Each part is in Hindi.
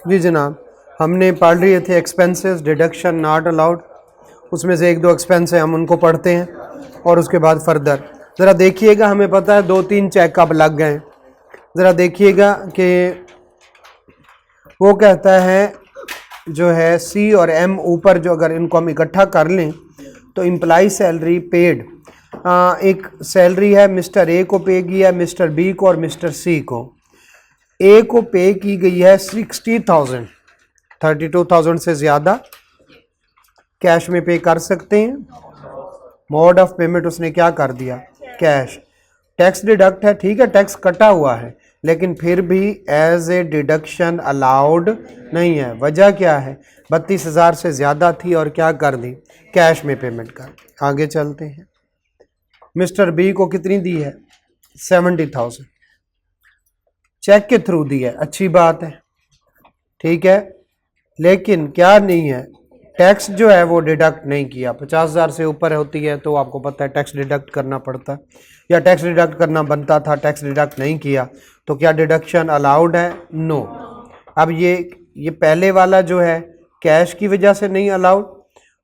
जी जनाब, हमने पढ़ लिए थे एक्सपेंसेस डिडक्शन नॉट अलाउड। उसमें से एक दो एक्सपेंस है, हम उनको पढ़ते हैं और उसके बाद फर्दर ज़रा देखिएगा। हमें पता है 2-3 चेकअप लग गए। ज़रा देखिएगा कि वो कहता है जो है सी और एम ऊपर, जो अगर इनको हम इकट्ठा कर लें तो इम्प्लाई सैलरी पेड, एक सैलरी है मिस्टर ए को पे की है, मिस्टर बी को और मिस्टर सी को। ए को पे की गई है 60,000, 32,000 से ज़्यादा कैश में पे कर सकते हैं। मोड ऑफ पेमेंट उसने क्या कर दिया, कैश। टैक्स डिडक्ट है, ठीक है, टैक्स कटा हुआ है, लेकिन फिर भी एज ए डिडक्शन अलाउड नहीं है। वजह क्या है, 32,000 से ज़्यादा थी और क्या कर दी, कैश में पेमेंट कर दी। आगे चलते हैं। मिस्टर बी को कितनी दी है, 70,000, चेक के थ्रू दी है, अच्छी बात है, ठीक है, लेकिन क्या नहीं है, टैक्स जो है वो डिडक्ट नहीं किया। 50,000 से ऊपर होती है तो आपको पता है टैक्स डिडक्ट करना पड़ता है, या टैक्स डिडक्ट करना बनता था, टैक्स डिडक्ट नहीं किया, तो क्या डिडक्शन अलाउड है, नो। अब ये पहले वाला जो है कैश की वजह से नहीं अलाउड,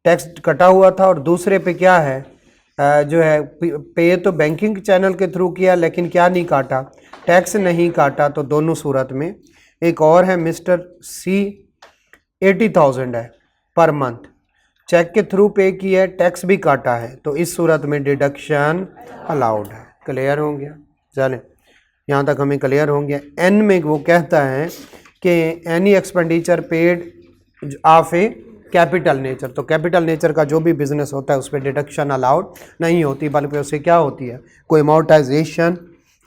टैक्स कटा हुआ था, और दूसरे पे क्या है जो है पे तो बैंकिंग चैनल के थ्रू किया, लेकिन क्या नहीं काटा, टैक्स नहीं काटा, तो दोनों सूरत में। एक और है मिस्टर सी, 80,000 है पर मंथ, चेक के थ्रू पे किया है, टैक्स भी काटा है, तो इस सूरत में डिडक्शन अलाउड है। क्लियर हो गया, चलें यहाँ तक हमें क्लियर हो गया। एन में वो कहता है कि any expenditure paid of A capital nature, तो कैपिटल नेचर का जो भी बिजनेस होता है उस पर डिडक्शन अलाउड नहीं होती, बल्कि उससे क्या होती है, कोई अमाउंटाइजेशन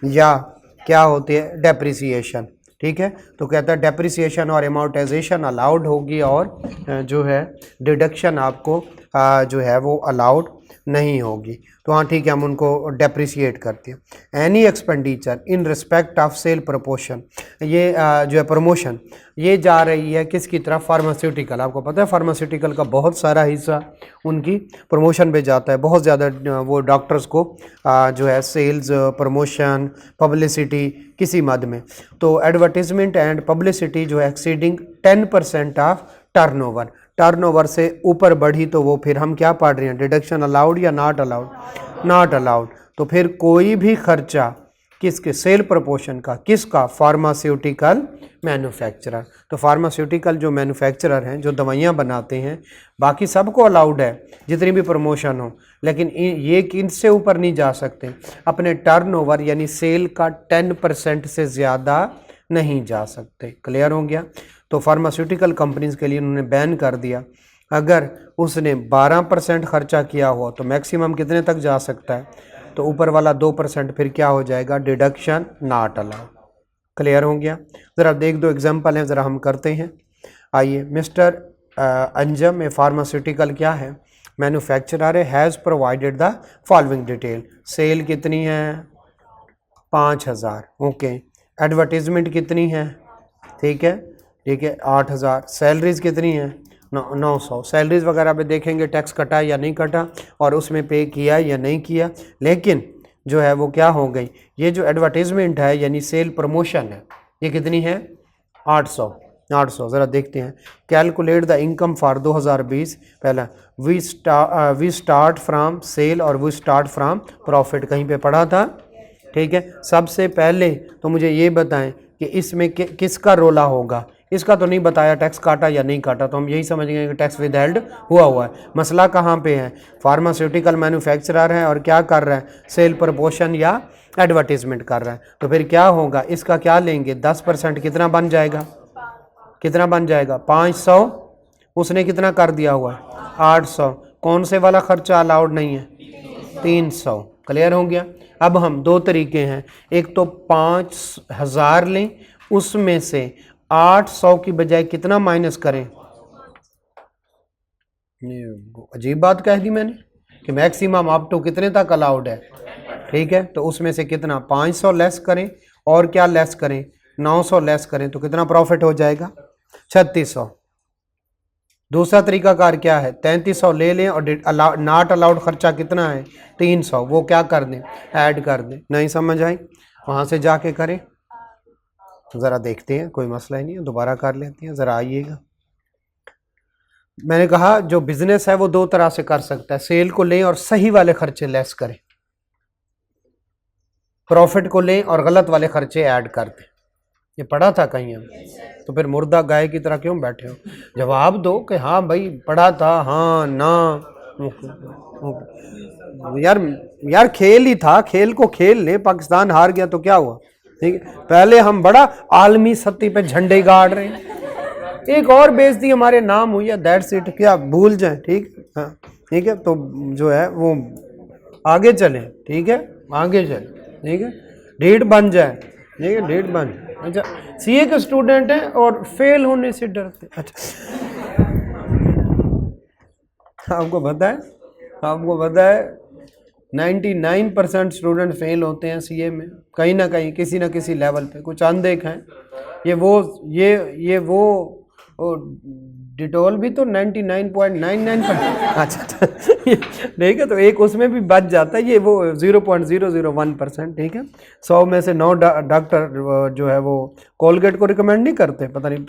या क्या होती है, डेप्रिसिएशन, ठीक है। तो कहता है डेप्रिसिएशन और अमाउंटाइजेशन अलाउड होगी, और जो है डिडक्शन आपको जो है वो अलाउड नहीं होगी। तो हाँ ठीक है, हम उनको डेप्रिसिएट करते हैं। Any expenditure in respect of sale proportion, ये जो है प्रमोशन, ये जा रही है किसकी तरफ, फार्मास्यूटिकल। आपको पता है फार्मास्यूटिकल का बहुत सारा हिस्सा उनकी प्रमोशन पे जाता है, बहुत ज़्यादा वो डॉक्टर्स को जो है सेल्स, प्रमोशन, पब्लिसिटी किसी मद में। तो एडवर्टीजमेंट एंड पब्लिसिटी जो है एक्सीडिंग 10% ऑफ टर्नओवर, टर्नओवर से ऊपर बढ़ी तो वो फिर हम क्या पढ़ रहे हैं, डिडक्शन अलाउड या नॉट अलाउड, नॉट अलाउड। तो फिर कोई भी खर्चा किसके, सेल प्रपोर्शन का, किसका, फार्मास्यूटिकल मैन्युफैक्चरर। तो फार्मास्यूटिकल जो मैन्युफैक्चरर हैं, जो दवाइयाँ बनाते हैं, बाकी सबको अलाउड है जितनी भी प्रमोशन हो, लेकिन ये किससे ऊपर नहीं जा सकते, अपने टर्नओवर यानी सेल का 10% से ज़्यादा नहीं जा सकते। क्लियर हो गया। तो फार्मास्यूटिकल कंपनीज के लिए उन्होंने बैन कर दिया, अगर उसने 12% खर्चा किया हुआ तो मैक्सिमम कितने तक जा सकता है, तो ऊपर वाला 2% फिर क्या हो जाएगा, डिडक्शन नॉट अलाउड। क्लियर हो गया। ज़रा देख दो एग्जांपल हैं, ज़रा हम करते हैं। आइए, मिस्टर अंजम ए फार्मास्यूटिकल क्या है, मैन्युफैक्चरर है, has provided the following detail. Sale कितनी है, 5,000, ओके। एडवर्टीजमेंट कितनी है, ठीक है, ठीक है, 8,000। सैलरीज कितनी है, 900। सैलरीज वगैरह पे देखेंगे टैक्स कटा या नहीं कटा, और उसमें पे किया या नहीं किया, लेकिन जो है वो क्या हो गई, ये जो एडवर्टीजमेंट है यानी सेल प्रमोशन है, ये कितनी है, 800। ज़रा देखते हैं। Calculate the income for 2020। पहला वी स्टार्ट फ्राम सेल और वी स्टार्ट फ्राम प्रॉफिट, कहीं पे पढ़ा था, ठीक है। सबसे पहले तो मुझे ये बताएं कि इसमें किसका रोला होगा, इसका तो नहीं बताया टैक्स काटा या नहीं काटा, तो हम यही समझेंगे कि टैक्स विदहेल्ड हुआ है। मसला कहाँ पे है, फार्मास्यूटिकल मैन्युफैक्चरर है और क्या कर रहा है, सेल प्रपोर्शन या एडवर्टीजमेंट कर रहा है, तो फिर क्या होगा, इसका क्या लेंगे, 10%, कितना बन जाएगा, कितना बन जाएगा, 500। उसने कितना कर दिया हुआ है, 800। कौन से वाला खर्चा अलाउड नहीं है, 300। क्लियर हो गया। अब हम दो तरीके हैं, एक तो 5,000 लें, उसमें से 800 की बजाय कितना माइनस करें, अजीब बात कह दी मैंने कि मैक्सिमम अप टू कितने तक अलाउड है, ठीक है। तो उसमें से कितना, 500 लेस करें, और क्या लेस करें, 900 लेस करें, तो कितना प्रॉफिट हो जाएगा, 3600। दूसरा तरीकाकार क्या है, 3300 ले लें और नॉट अलाउड खर्चा कितना है, 300, वो क्या कर दें, ऐड कर दें। नहीं समझ आई, वहाँ से जाके करें। ज़रा देखते हैं, कोई मसला ही नहीं है, दोबारा कर लेते हैं, ज़रा आइएगा। मैंने कहा जो बिजनेस है वो दो तरह से कर सकता है, सेल को लें और सही वाले खर्चे लेस करें, प्रॉफिट को लें और गलत वाले खर्चे ऐड कर दें। ये पढ़ा था कहीं हम, तो फिर मुर्दा गाय की तरह क्यों बैठे हो? जवाब दो कि हाँ भाई पढ़ा था, हाँ ना। यार खेल ही था, खेल को खेल ले, पाकिस्तान हार गया तो क्या हुआ? ठीक है, पहले हम बड़ा आलमी सतह पे झंडे गाड़ रहे हैं, एक और बेइज्जती हमारे नाम हुई है, दैट्स इट, क्या भूल जाए? ठीक, हाँ ठीक है, तो जो है वो आगे चले, ठीक है, आगे चले, ठीक है, डेट बन जाए, ठीक है, डेट बन। अच्छा, सीए के स्टूडेंट हैं और फेल होने से डरते। अच्छा, आपको पता है 99% स्टूडेंट फेल होते हैं सीए में, कहीं ना कहीं किसी ना किसी लेवल पे। कुछ अनदेख हैं, ये वो डिटोल भी तो 99.99%। अच्छा ठीक है, तो एक उसमें भी बच जाता है, ये वो 0.001%। ठीक है, 100 में से 9 डॉक्टर जो है वो कोलगेट को रिकमेंड नहीं करते, पता नहीं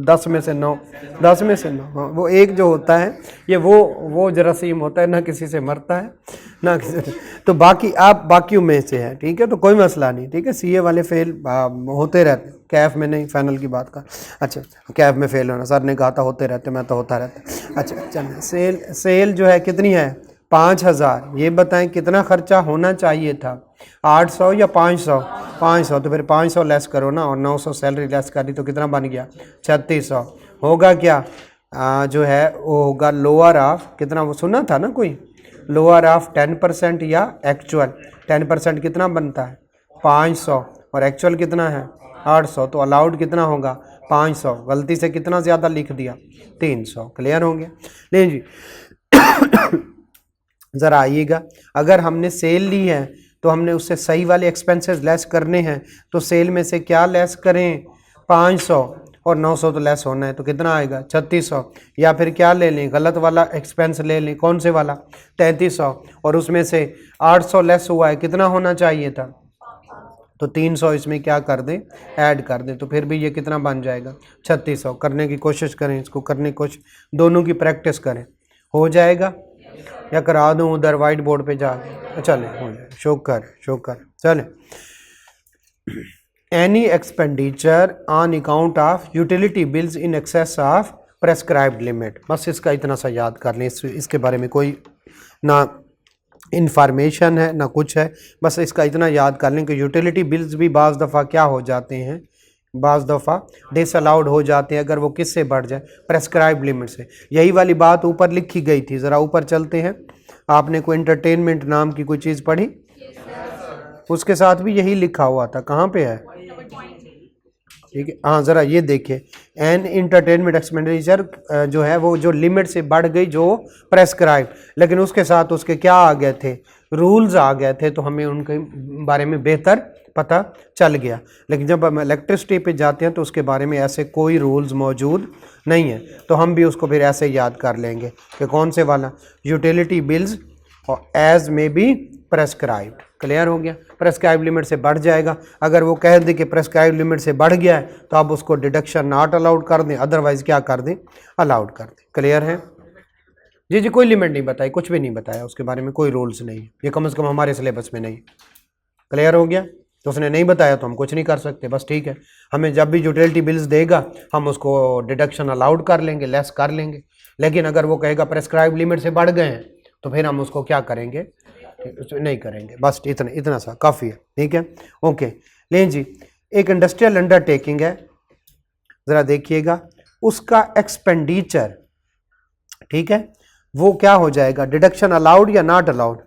10 में से 9, 10 में से 9, हाँ, वो एक जो होता है ये वो जरासीम होता है, ना किसी से मरता है ना किसी से, तो बाकी आप बाकियों में से है। ठीक है, तो कोई मसला नहीं। ठीक है, सीए वाले फेल होते रहते, कैफ में नहीं, फाइनल की बात का। अच्छा, कैफ में फेल होना, सर ने कहा था होते रहते, मैं तो होता रहता। अच्छा चल, सेल जो है कितनी है? 5000। ये बताएं कितना खर्चा होना चाहिए था? 800 या 500? 500, तो फिर 500 लेस करो ना, और 900 सैलरी लेस करी तो कितना बन गया? 3600। होगा क्या? जो है वो होगा लोअर ऑफ कितना, वो सुना था ना कोई, लोअर ऑफ 10% या एक्चुअल 10%। कितना बनता है? 500, और एक्चुअल कितना है? 800, तो अलाउड कितना होगा? 500। गलती से कितना ज़्यादा लिख दिया? 300। क्लियर हो गया? नहीं जी ज़रा आइएगा, अगर हमने सेल ली है तो हमने उससे सही वाले एक्सपेंसेस लेस करने हैं, तो सेल में से क्या लेस करें? 500, और 900 तो लेस होना है, तो कितना आएगा? 3600। या फिर क्या ले लें? गलत वाला एक्सपेंस ले लें। कौन से वाला? 3300, और उसमें से 800 लेस हुआ है, कितना होना चाहिए था? तो 300 इसमें क्या कर दें? ऐड कर दें, तो फिर भी ये कितना बन जाएगा? 3600। करने की कोशिश करें, इसको करने की कोशिश, दोनों की प्रैक्टिस करें। हो जाएगा या करा दूं उधर वाइट बोर्ड पे जा? चले, हो जाए, शो कर चले। Any expenditure on account of utility bills in excess of prescribed limit. बस इसका इतना सा याद कर लें, इसके बारे में कोई ना इंफॉर्मेशन है ना कुछ है, बस इसका इतना याद कर लें कि यूटिलिटी बिल्स भी बाज़ दफ़ा क्या हो जाते हैं, बाज़ दफ़ा डिसअलाउड हो जाते हैं अगर वो किससे बढ़ जाए? प्रेस्क्राइब लिमिट से। यही वाली बात ऊपर लिखी गई थी, ज़रा ऊपर चलते हैं। आपने कोई एंटरटेनमेंट नाम की कोई चीज़ पढ़ी? उसके साथ भी यही लिखा हुआ था, कहाँ पे है? ठीक है, हाँ ज़रा ये देखिए, एन एंटरटेनमेंट एक्सपेंडिचर जो है वो जो लिमिट से बढ़ गई, जो प्रेस्क्राइब, लेकिन उसके साथ उसके क्या आ गए थे? रूल्स आ गए थे, तो हमें उनके बारे में बेहतर पता चल गया। लेकिन जब हम इलेक्ट्रिसिटी पे जाते हैं तो उसके बारे में ऐसे कोई रूल्स मौजूद नहीं है, तो हम भी उसको फिर ऐसे याद कर लेंगे कि कौन से वाला? यूटिलिटी बिल्स और एज में बी प्रेस्क्राइब्ड। क्लियर हो गया? प्रेस्क्राइब लिमिट से बढ़ जाएगा, अगर वो कह दे कि प्रेस्क्राइब लिमिट से बढ़ गया है तो आप उसको डिडक्शन नॉट अलाउड कर दें, अदरवाइज क्या कर दें? अलाउड कर दें। क्लियर है जी? कोई लिमिट नहीं बताई, कुछ भी नहीं बताया, उसके बारे में कोई रूल्स नहीं है, ये कम से कम हमारे सिलेबस में नहीं। क्लियर हो गया? तो उसने नहीं बताया तो हम कुछ नहीं कर सकते, बस। ठीक है, हमें जब भी यूटिलिटी बिल्स देगा हम उसको डिडक्शन अलाउड कर लेंगे, लेस कर लेंगे। लेकिन अगर वो कहेगा प्रेस्क्राइब लिमिट से बढ़ गए हैं तो फिर हम उसको क्या करेंगे? नहीं करेंगे। बस इतना सा काफ़ी है। ठीक है, ओके। लें जी, एक इंडस्ट्रियल अंडरटेकिंग है, ज़रा देखिएगा, उसका एक्सपेंडिचर, ठीक है, वो क्या हो जाएगा? डिडक्शन अलाउड या नॉट अलाउड?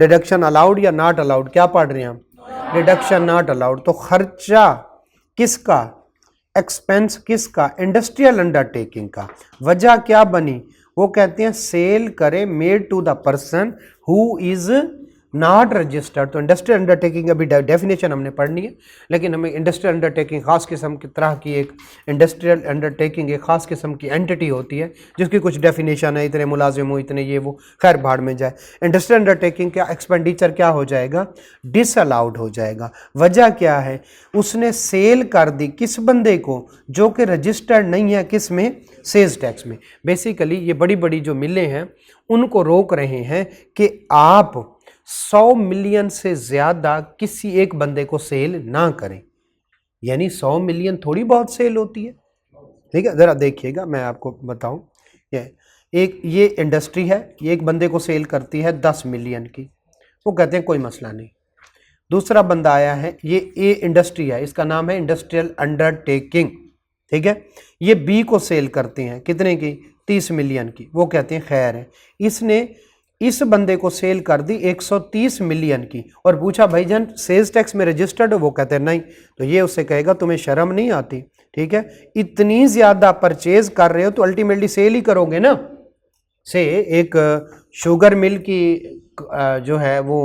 डिडक्शन अलाउड या नॉट अलाउड? क्या पढ़ रहे हैं हम? Deduction not allowed. तो खर्चा किसका? एक्सपेंस किसका? इंडस्ट्रियल अंडरटेकिंग का। वजह क्या बनी? वो कहते हैं सेल करे made to the person who is not registered. तो इंडस्ट्रियल अंडरटेकिंग अभी डेफिनेशन हमने पढ़नी है, लेकिन हमें इंडस्ट्रियल अंडरटेकिंग खास किस्म की तरह की एक इंडस्ट्रियल अंडरटेकिंग एक खास किस्म की एंटिटी होती है जिसकी कुछ डेफिनेशन है, इतने मुलाजिम हो, इतने ये वो, खैर भाड़ में जाए। इंडस्ट्रियल अंडरटेकिंग का एक्सपेंडिचर क्या हो जाएगा, डिसअलाउड हो जाएगा। वजह क्या है, उसने सेल कर दी किस बंदे को, जो कि रजिस्टर्ड नहीं है, किस में, सेल्स टैक्स में। बेसिकली ये बड़ी बड़ी जो मिलें हैं उनको रोक रहे हैं कि आप 100 मिलियन से ज्यादा किसी एक बंदे को सेल ना करें। यानी 100 मिलियन थोड़ी बहुत सेल होती है, ठीक है। जरा देखिएगा, मैं आपको बताऊं, ये इंडस्ट्री है, ये एक बंदे को सेल करती है 10 मिलियन की, वो कहते हैं कोई मसला नहीं। दूसरा बंदा आया है, ये इंडस्ट्री है, इसका नाम है इंडस्ट्रियल अंडरटेकिंग, ठीक है। ये बी को सेल करते हैं कितने की, 30 मिलियन की, वो कहते हैं खैर है। इसने इस बंदे को सेल कर दी 130 मिलियन की और पूछा भाईजान सेल्स टैक्स में रजिस्टर्ड हो, वो कहते हैं नहीं। तो ये उससे कहेगा तुम्हें शर्म नहीं आती, ठीक है, इतनी ज्यादा परचेज कर रहे हो तो अल्टीमेटली सेल ही करोगे ना। से एक शुगर मिल की जो है वो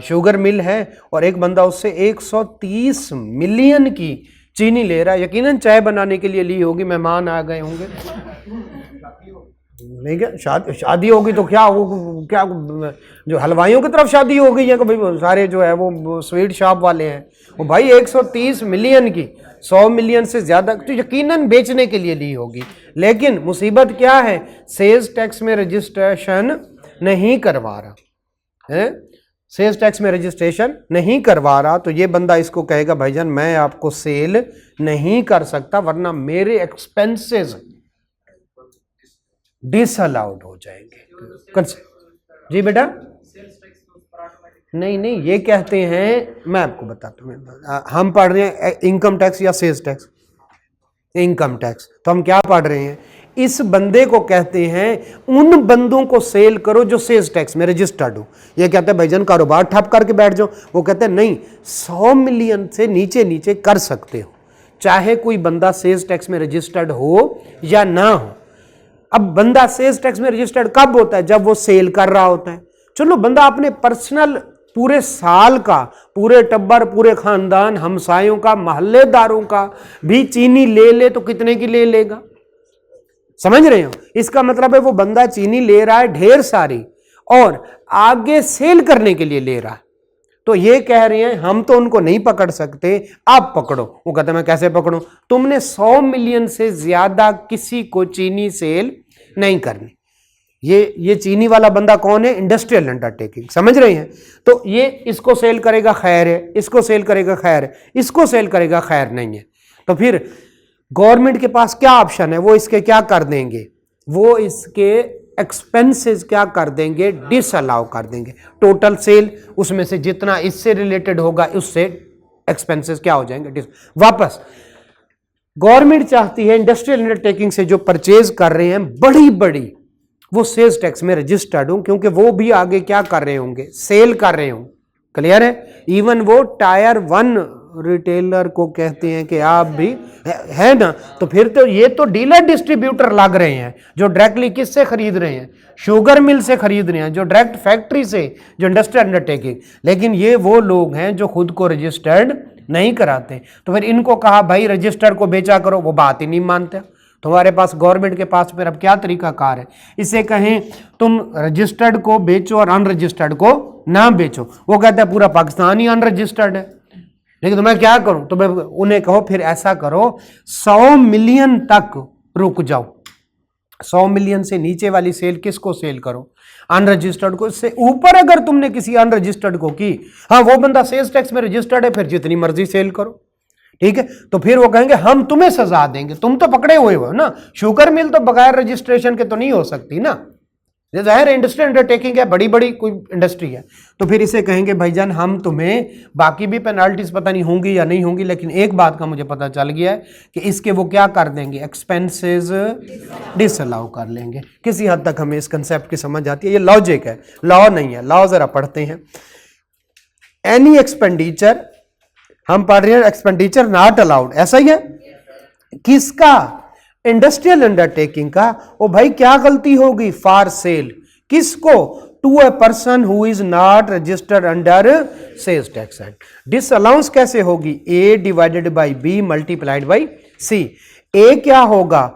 शुगर मिल है और एक बंदा उससे 130 मिलियन की चीनी ले रहा है, यकीनन चाय बनाने के लिए ली होगी, मेहमान आ गए होंगे, नहीं क्या, शादी होगी तो क्या क्या जो हलवाइयों की तरफ शादी हो गई है कि भाई सारे जो है वो स्वीट शॉप वाले हैं, वो भाई 130 मिलियन की 100 मिलियन से ज्यादा तो यकीनन बेचने के लिए ली होगी। लेकिन मुसीबत क्या है, सेल्स टैक्स में रजिस्ट्रेशन नहीं करवा रहा है, सेल्स टैक्स में रजिस्ट्रेशन नहीं करवा रहा। तो ये बंदा इसको कहेगा भाईजान मैं आपको सेल नहीं कर सकता वरना मेरे एक्सपेंसेस डिसअलाउड हो जाएंगे। जी बेटा, नहीं ये कहते हैं, मैं आपको बताता हूँ, हम पढ़ रहे हैं इनकम टैक्स या सेल्स टैक्स, इनकम टैक्स। तो हम क्या पढ़ रहे हैं, इस बंदे को कहते हैं उन बंदों को सेल करो जो सेल्स टैक्स में रजिस्टर्ड हो। ये कहते हैं भाईजान कारोबार ठप करके बैठ जाओ, वो कहते हैं नहीं, 100 मिलियन से नीचे नीचे कर सकते हो, चाहे कोई बंदा सेल्स टैक्स में रजिस्टर्ड हो या ना हो। अब बंदा सेल्स टैक्स में रजिस्टर्ड कब होता है, जब वो सेल कर रहा होता है। चलो बंदा अपने पर्सनल पूरे साल का, पूरे टब्बर, पूरे खानदान, हमसायों का, मोहल्लेदारों का भी चीनी ले तो कितने की ले लेगा, समझ रहे हो। इसका मतलब है वो बंदा चीनी ले रहा है ढेर सारी और आगे सेल करने के लिए ले रहा है। तो ये कह रहे हैं हम तो उनको नहीं पकड़ सकते, आप पकड़ो। वो कहते हैं मैं कैसे पकड़ूं, तुमने 100 मिलियन से ज्यादा किसी को चीनी सेल नहीं करनी। ये चीनी वाला बंदा कौन है, इंडस्ट्रियल अंडरटेकिंग, समझ रहे हैं। तो ये इसको सेल करेगा खैर है, इसको सेल करेगा खैर है, इसको सेल करेगा खैर नहीं है। तो फिर गवर्नमेंट के पास क्या ऑप्शन है, वो इसके क्या कर देंगे, वो इसके एक्सपेंसेस क्या कर देंगे, डिसअलाउ कर देंगे। टोटल सेल उसमें से जितना इससे रिलेटेड होगा उससे एक्सपेंसेस क्या हो जाएंगे, वापस। गवर्नमेंट चाहती है इंडस्ट्रियल अंडरटेकिंग से जो परचेज कर रहे हैं बड़ी बड़ी, वो सेल्स टैक्स में रजिस्टर्ड हो, क्योंकि वो भी आगे क्या कर रहे होंगे, सेल कर रहे होंगे। क्लियर है। इवन वो टायर 1 रिटेलर को कहते हैं कि आप भी है ना। तो फिर तो ये तो डीलर डिस्ट्रीब्यूटर लग रहे हैं जो डायरेक्टली किससे खरीद रहे हैं, शुगर मिल से खरीद रहे हैं, जो डायरेक्ट फैक्ट्री से, जो इंडस्ट्रियल अंडरटेकिंग। लेकिन ये वो लोग हैं जो खुद को रजिस्टर्ड नहीं कराते। तो फिर इनको कहा भाई रजिस्टर्ड को बेचा करो, वो बात ही नहीं मानते। तुम्हारे पास गवर्नमेंट के पास फिर अब क्या तरीका कार है, इसे कहें तुम रजिस्टर्ड को बेचो और अनरजिस्टर्ड को ना बेचो। वो कहता है पूरा पाकिस्तान ही अनरजिस्टर्ड है, लेकिन तो मैं क्या करूं। तो मैं उन्हें कहो फिर ऐसा करो 100 मिलियन तक रुक जाओ, 100 मिलियन से नीचे वाली सेल किसको सेल करो, अनरजिस्टर्ड को। इससे ऊपर अगर तुमने किसी अनरजिस्टर्ड को की, हाँ वो बंदा सेल्स टैक्स में रजिस्टर्ड है, फिर जितनी मर्जी सेल करो, ठीक है। तो फिर वो कहेंगे हम तुम्हें सजा देंगे, तुम तो पकड़े हुए हो ना। शुगर मिल तो बगैर रजिस्ट्रेशन के तो नहीं हो सकती ना, ये जाहिर इंडस्ट्रियल अंडरटेकिंग है, बड़ी बड़ी कोई इंडस्ट्री है। तो फिर इसे कहेंगे भाईजान हम तुम्हें, बाकी भी पेनाल्टीज पता नहीं होंगी या नहीं होंगी, लेकिन एक बात का मुझे पता चल गया है कि इसके वो क्या कर देंगे, एक्सपेंसेस डिसअलाउ कर लेंगे। किसी हद तक हमें इस कंसेप्ट की समझ आती है, ये लॉजिक है, लॉ नहीं है। लॉ जरा पढ़ते हैं। एनी एक्सपेंडिचर, हम पढ़ रहे हैं एक्सपेंडिचर नॉट अलाउड, ऐसा ही है। किसका, इंडस्ट्रियल अंडरटेकिंग का। ओ भाई क्या गलती होगी, फॉर सेल, किसको, to a person who is not registered under sales tax act. Disallowance कैसे होगी? A divided by B multiplied by C. A क्या होगा?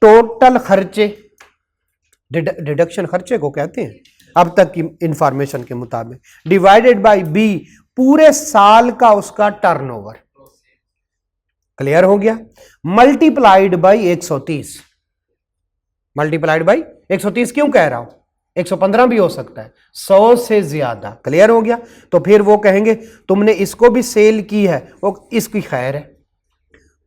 टोटल खर्चे, डिडक्शन खर्चे को कहते हैं अब तक की इंफॉर्मेशन के मुताबिक, डिवाइडेड बाई बी पूरे साल का उसका टर्नओवर। क्लियर हो गया? मल्टीप्लाइड बाई 130, मल्टीप्लाइड बाई 130 क्यों कह रहा हूं? 115 भी हो सकता है, 100 से ज्यादा। क्लियर हो गया? तो फिर वो कहेंगे तुमने इसको भी सेल की है, वो इसकी खैर है,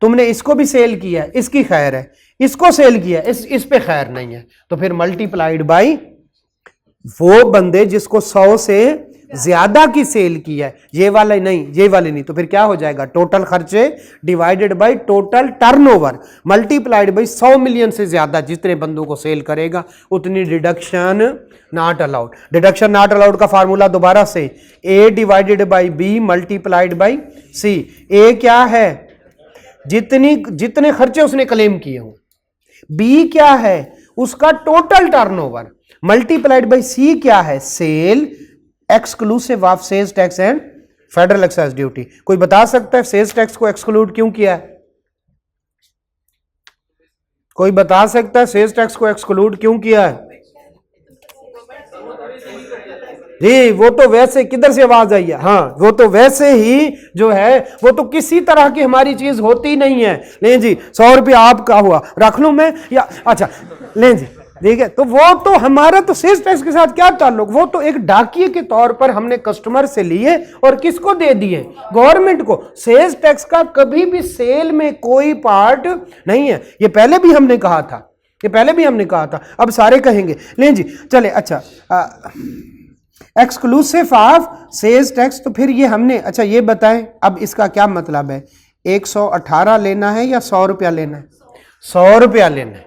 तुमने इसको भी सेल किया है, इसकी खैर है, इसको सेल किया इस पे खैर नहीं है। तो फिर मल्टीप्लाइड बाई वो बंदे जिसको 100 से ज्यादा की सेल की है, ये वाले नहीं, ये वाले नहीं। तो फिर क्या हो जाएगा? टोटल खर्चे divided by total turnover multiplied by 100 million से ज्यादा जितने बंदों को सेल करेगा उतनी deduction not allowed. Deduction not allowed का फार्मूला दोबारा से, A divided by B multiplied by C. A क्या है? जितने खर्चे उसने क्लेम किए हों। बी क्या है? उसका total turnover multiplied by C क्या है? Sale exclusive of sales tax and federal excise duty. कोई बता सकता है सेल्स टैक्स को एक्सक्लूड क्यों किया है? कोई बता सकता है सेल्स टैक्स को एक्सक्लूड क्यों किया है? जी वो तो वैसे, किधर से आवाज आई है? हाँ, वो तो वैसे ही जो है वो तो किसी तरह की हमारी चीज होती नहीं है। ले जी 100 रुपया आपका हुआ, रख लूं मैं या अच्छा ले जी, ठीक है। तो वो तो हमारा तो सेल्स टैक्स के साथ क्या ताल्लुक? वो तो एक डाकिए के तौर पर हमने कस्टमर से लिए और किसको दे दिए? गवर्नमेंट को। सेल्स टैक्स का कभी भी सेल में कोई पार्ट नहीं है। ये पहले भी हमने कहा था, ये पहले भी हमने कहा था, अब सारे कहेंगे। ले जी चले, अच्छा एक्सक्लूसिव ऑफ सेल्स टैक्स, तो फिर ये हमने, अच्छा ये बताएं अब इसका क्या मतलब है? 118 लेना है या 100 रुपया लेना है? 100 रुपया लेना है।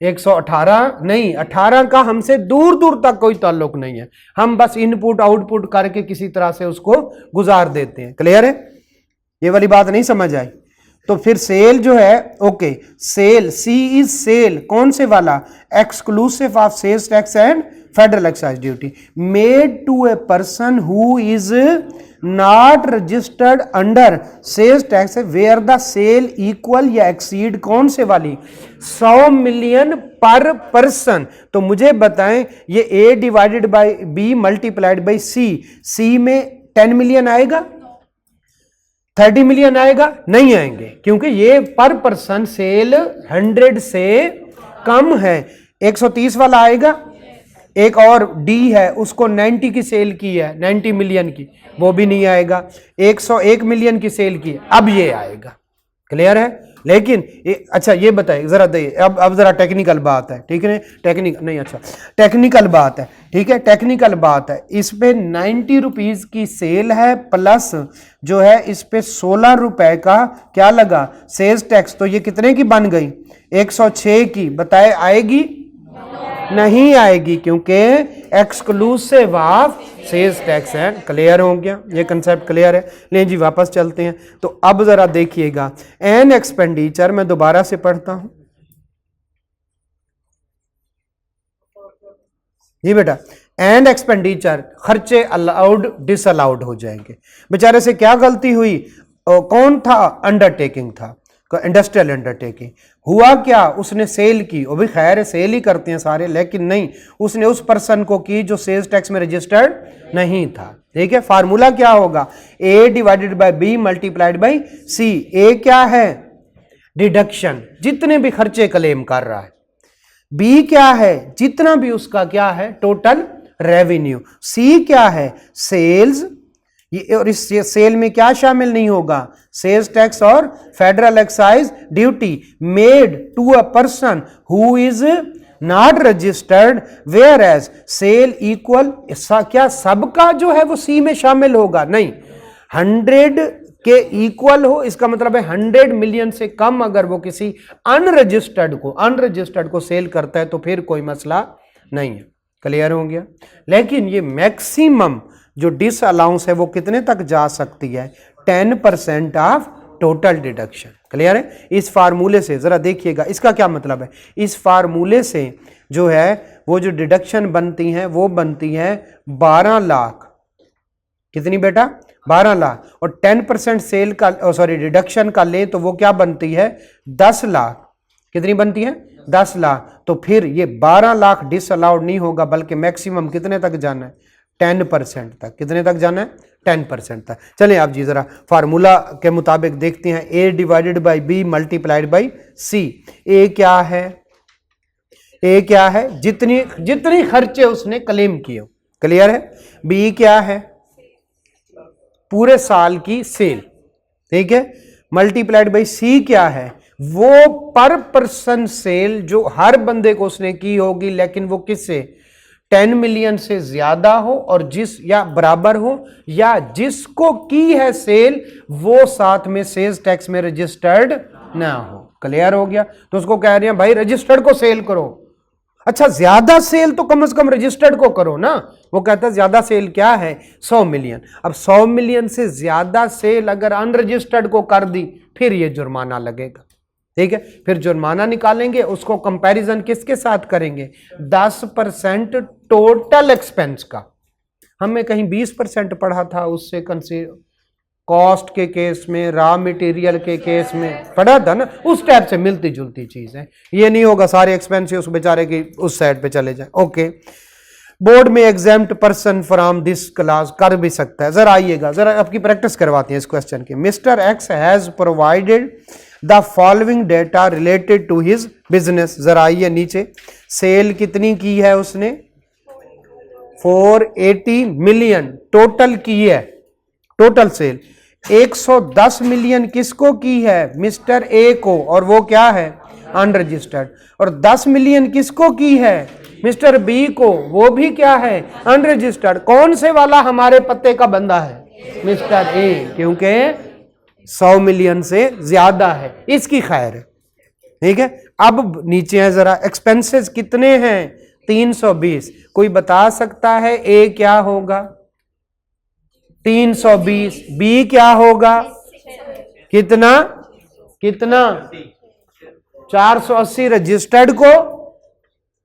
118 नहीं, 18 का हमसे दूर दूर तक कोई ताल्लुक नहीं है। हम बस इनपुट आउटपुट करके किसी तरह से उसको गुजार देते हैं। क्लियर है? ये वाली बात नहीं समझ आई? तो फिर सेल जो है, okay, sale, C is sale, कौन से वाला? Exclusive of sales tax and federal excise duty made to a person who is not registered under sales tax where the sale equal या एक्सीड, कौन से वाली? 100 मिलियन पर पर्सन। तो मुझे बताएं ये A divided by B multiplied by C, C में 10 मिलियन आएगा? 30 मिलियन आएगा? नहीं आएंगे, क्योंकि ये पर पर्सन सेल 100 से कम है। 130 वाला आएगा? एक और डी है, उसको 90 की सेल की है, 90 मिलियन की, वो भी नहीं आएगा। 101 मिलियन की सेल की है, अब ये आएगा। क्लियर है? लेकिन अच्छा ये बताइए जरा, दे अब जरा टेक्निकल बात है, ठीक है? टेक्निकल नहीं, अच्छा टेक्निकल बात है, ठीक है, टेक्निकल बात है। इस पे 90 रुपीज की सेल है, प्लस जो है इस पे 16 रुपए का क्या लगा? Sales tax. तो ये कितने की बन गई? 106 की। बताए आएगी? नहीं आएगी, क्योंकि एक्सक्लूसिव ऑफ सेल्स टैक्स है। क्लियर हो गया? ये कंसेप्ट क्लियर है? ले जी वापस चलते हैं। तो अब जरा देखिएगा, एन एक्सपेंडिचर, मैं दोबारा से पढ़ता हूं जी बेटा। एंड एक्सपेंडिचर, खर्चे अलाउड डिसअलाउड हो जाएंगे। बेचारे से क्या गलती हुई? कौन था? अंडरटेकिंग था, इंडस्ट्रियल अंडरटेकिंग। हुआ क्या? उसने सेल की, वो भी खैर सेल ही करते हैं सारे, लेकिन नहीं, उसने उस पर्सन को की जो सेल्स टैक्स में रजिस्टर्ड नहीं था। ठीक है? फार्मूला क्या होगा? A divided by B multiplied by C. A क्या है? डिडक्शन, जितने भी खर्चे क्लेम कर रहा है। बी क्या है? जितना भी उसका क्या है? Total revenue. सी क्या है? सेल्स। और इस सेल में क्या शामिल नहीं होगा? सेल्स टैक्स और federal excise duty made to a person who is not registered where as sale equal, क्या सबका जो है वो सी में शामिल होगा? नहीं, 100 के इक्वल हो, इसका मतलब है 100 मिलियन से कम अगर वो किसी अनरजिस्टर्ड को सेल करता है तो फिर कोई मसला नहीं है। क्लियर हो गया? लेकिन ये मैक्सिमम जो डिसअलाउंस है वो कितने तक जा सकती है? 10% ऑफ टोटल डिडक्शन। क्लियर है? इस फार्मूले से जरा देखिएगा इसका क्या मतलब है। इस फार्मूले से जो है वो जो डिडक्शन बनती है वो बनती है 12 लाख। कितनी बेटा? 12 लाख। और 10% सेल का सॉरी डिडक्शन का ले तो वो क्या बनती है? 10 लाख। कितनी बनती है? 10 लाख। तो फिर ये 12 लाख डिसअलाउड नहीं होगा, बल्कि मैक्सिमम कितने तक जाना है? 10% तक। कितने तक जाना है? 10% तक। चलें आप जी जरा फार्मूला के मुताबिक देखते हैं। a divided by B multiplied by C. A क्या है? ए क्या है? जितनी खर्चे उसने क्लेम किए। क्लियर है? बी क्या है? पूरे साल की सेल। ठीक है? मल्टीप्लाइड बाई सी क्या है? वो पर पर्सन सेल जो हर बंदे को उसने की होगी, लेकिन वो किससे? 10 मिलियन से ज्यादा हो और जिस या बराबर हो, या जिसको की है सेल वो साथ में सेल्स टैक्स में रजिस्टर्ड ना हो। क्लियर हो गया? तो उसको कह रहे हैं भाई रजिस्टर्ड को सेल करो। अच्छा ज्यादा सेल तो कम से कम रजिस्टर्ड को करो ना। वो कहता है ज्यादा सेल क्या है? 100 मिलियन। अब 100 मिलियन से ज्यादा सेल अगर अनरजिस्टर्ड को कर दी फिर ये जुर्माना लगेगा। ठीक है? फिर जुर्माना निकालेंगे, उसको कंपैरिजन किसके साथ करेंगे? 10% टोटल एक्सपेंस का। हमने कहीं 20% पढ़ा था, उससे कॉस्ट के केस में, रॉ मटेरियल के केस में पढ़ा था ना, उस टाइप से मिलती जुलती चीज है। ये नहीं होगा सारे एक्सपेंसिव उस बेचारे की उस साइड पे चले जाए। ओके, बोर्ड में exempt person from this class कर भी सकता है। जरा आइएगा, जरा आपकी प्रैक्टिस करवाते हैं इस क्वेश्चन की। Mister X has provided the following data related to his business. जरा आइए नीचे। सेल कितनी की है उसने? 480 मिलियन टोटल की है। टोटल सेल 110 मिलियन किसको की है? मिस्टर ए को, और वो क्या है? अनरजिस्टर्ड। और 10 मिलियन किसको की है? मिस्टर बी को, वो भी क्या है? अनरजिस्टर्ड। कौन से वाला हमारे पत्ते का बंदा है? मिस्टर ए, क्योंकि 100 मिलियन से ज्यादा है, इसकी खैर है। ठीक है? अब नीचे है जरा, एक्सपेंसेस कितने हैं? 320। कोई बता सकता है ए क्या होगा? 320। बी क्या होगा? कितना? 480 रजिस्टर्ड को,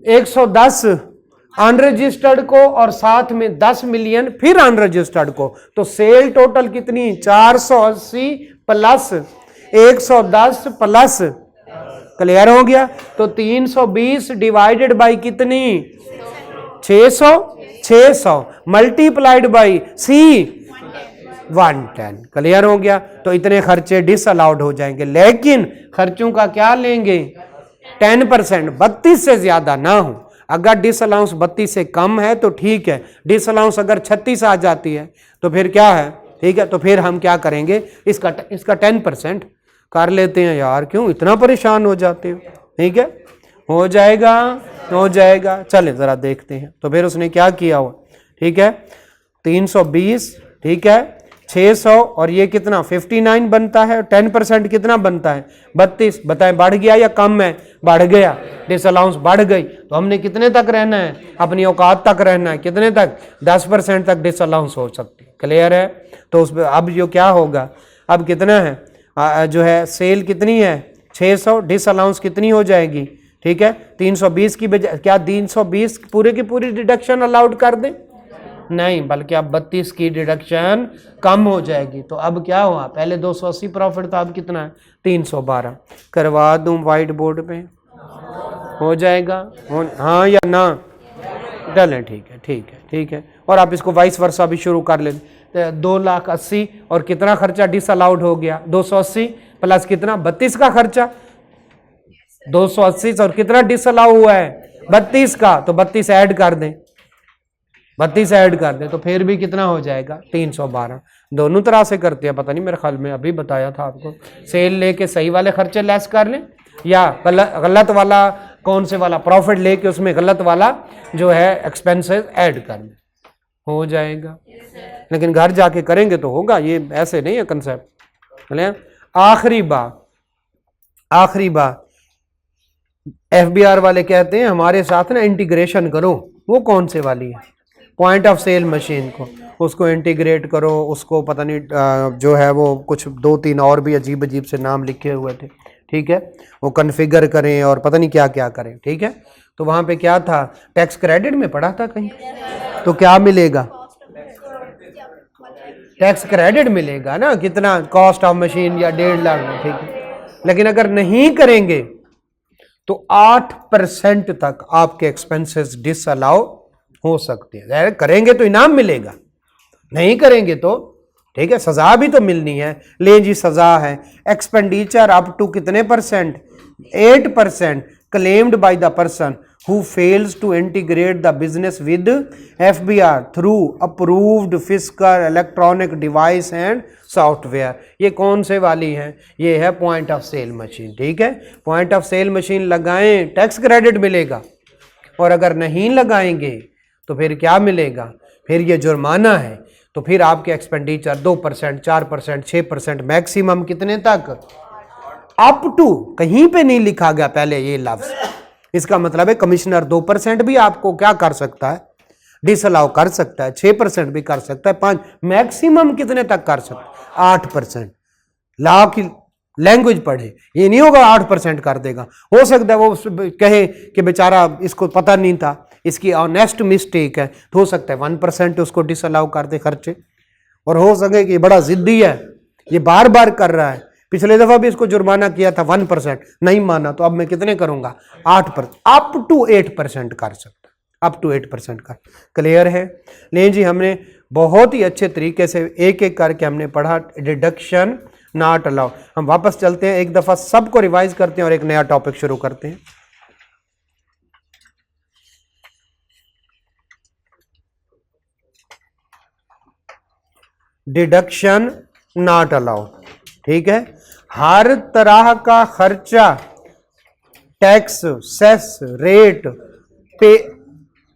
110 अनरजिस्टर्ड को, और साथ में 10 मिलियन फिर अनरजिस्टर्ड को। तो सेल टोटल कितनी? 480 प्लस 110 प्लस। क्लियर हो गया? तो 320 डिवाइडेड बाई कितनी? 600 मल्टीप्लाइड बाई सी 110। क्लियर हो गया? तो इतने खर्चे डिसअलाउड हो जाएंगे, लेकिन खर्चों का क्या लेंगे? 10%। 32 से ज्यादा ना हो। अगर डिसअलाउंस 32 से कम है तो ठीक है, डिसअलाउंस अगर 36 आ जाती है तो फिर क्या है? ठीक है, तो फिर हम क्या करेंगे? इसका 10% कर लेते हैं। यार क्यों इतना परेशान हो जाते हो? ठीक है, हो जाएगा। चलें जरा देखते हैं। तो फिर उसने क्या किया हुआ? ठीक है, 320, ठीक है, 600 और ये कितना? 59 बनता है। 10% कितना बनता है? 32। बताएं बढ़ गया या कम है? बढ़ गया। डिसअलाउंस बढ़ गई तो हमने कितने तक रहना है? अपनी औकात तक रहना है। कितने तक? 10% तक डिसअलाउंस हो सकती है। क्लियर है? तो उस अब जो क्या होगा? अब कितना है जो है सेल कितनी है? 600। डिसअलाउंस कितनी हो जाएगी? ठीक है, 320 की बजाय क्या 320 पूरे की पूरी डिडक्शन अलाउड कर दें? नहीं, बल्कि अब 32 की डिडक्शन कम हो जाएगी। तो अब क्या हुआ? पहले 280 प्रॉफिट था, अब कितना है? 312। करवा दूं व्हाइट बोर्ड पे? हो जाएगा? हाँ या ना? डलें। ठीक है। और आप इसको वाइस वर्सा भी शुरू कर लें। 2,80,000 और कितना खर्चा डिसअलाउड हो गया? 280 प्लस कितना? 32 का खर्चा। 280 और कितना डिसअलाउ हुआ है? 32 का। तो 32 ऐड कर दें, तो फिर भी कितना हो जाएगा? 312। दोनों तरह से करते हैं, पता नहीं, मेरे ख्याल में अभी बताया था आपको। सेल लेके सही वाले खर्चे लेस कर लें, या गलत वाला कौन से वाला प्रॉफिट लेके उसमें गलत वाला जो है एक्सपेंसेस ऐड कर लें, हो जाएगा। लेकिन घर जाके करेंगे तो होगा, ये ऐसे नहीं है कंसेप्ट। आखिरी बात FBR वाले कहते हैं हमारे साथ ना इंटीग्रेशन करो। वो कौन से वाली है? पॉइंट ऑफ सेल मशीन को, उसको इंटीग्रेट करो, उसको पता नहीं जो है वो कुछ 2-3 और भी अजीब अजीब से नाम लिखे हुए थे, ठीक है, वो कॉन्फ़िगर करें और पता नहीं क्या क्या करें, ठीक है। तो वहाँ पे क्या था, टैक्स क्रेडिट में पढ़ा था कहीं, तो क्या मिलेगा, टैक्स क्रेडिट मिलेगा ना, कितना कॉस्ट ऑफ मशीन या 1.5 लाख में, ठीक है। लेकिन अगर नहीं करेंगे तो 8% तक आपके एक्सपेंसेस डिसअलाउ हो सकते हैं। करेंगे तो इनाम मिलेगा, नहीं करेंगे तो ठीक है, सजा भी तो मिलनी है। ले जी सजा है, एक्सपेंडिचर अप टू कितने %, 8% claimed by the person who fails to integrate the business with FBR through approved physical electronic device and software. ये कौन से वाली है, ये है पॉइंट ऑफ सेल मशीन, ठीक है। पॉइंट ऑफ सेल मशीन लगाएं, टैक्स क्रेडिट मिलेगा, और अगर नहीं लगाएंगे तो फिर क्या मिलेगा, फिर ये जुर्माना है। तो फिर आपके एक्सपेंडिचर 2%, 4%, 6%, मैक्सिमम कितने तक, अप टू, कहीं पे नहीं लिखा गया पहले ये लफ्ज, इसका मतलब है कमिश्नर 2% भी आपको क्या कर सकता है, डिसअलाउ कर सकता है, 6% भी कर सकता है, 5, मैक्सिमम कितने तक कर सकता है, 8%। लॉ की लैंग्वेज पढ़े, ये नहीं होगा 8% कर देगा। हो सकता है वो कहे कि बेचारा इसको पता नहीं था, इसकी ऑनेस्ट मिस्टेक है, तो हो सकता है 1% उसको डिसअलाउ कर दे खर्चे, और हो सके कि बड़ा जिद्दी है, ये बार बार कर रहा है, पिछले दफा भी इसको जुर्माना किया था 1%, नहीं माना तो अब मैं कितने करूंगा, 8%, अप टू 8% कर सकता, अप टू 8% का। क्लियर है। ले जी, हमने बहुत ही अच्छे तरीके से एक एक करके हमने पढ़ा डिडक्शन नॉट अलाउ। हम वापस चलते हैं, एक दफा सबको रिवाइज करते हैं और एक नया टॉपिक शुरू करते हैं। डिडक्शन नॉट अलाउड, ठीक है। हर तरह का खर्चा टैक्स, सेस, रेट पे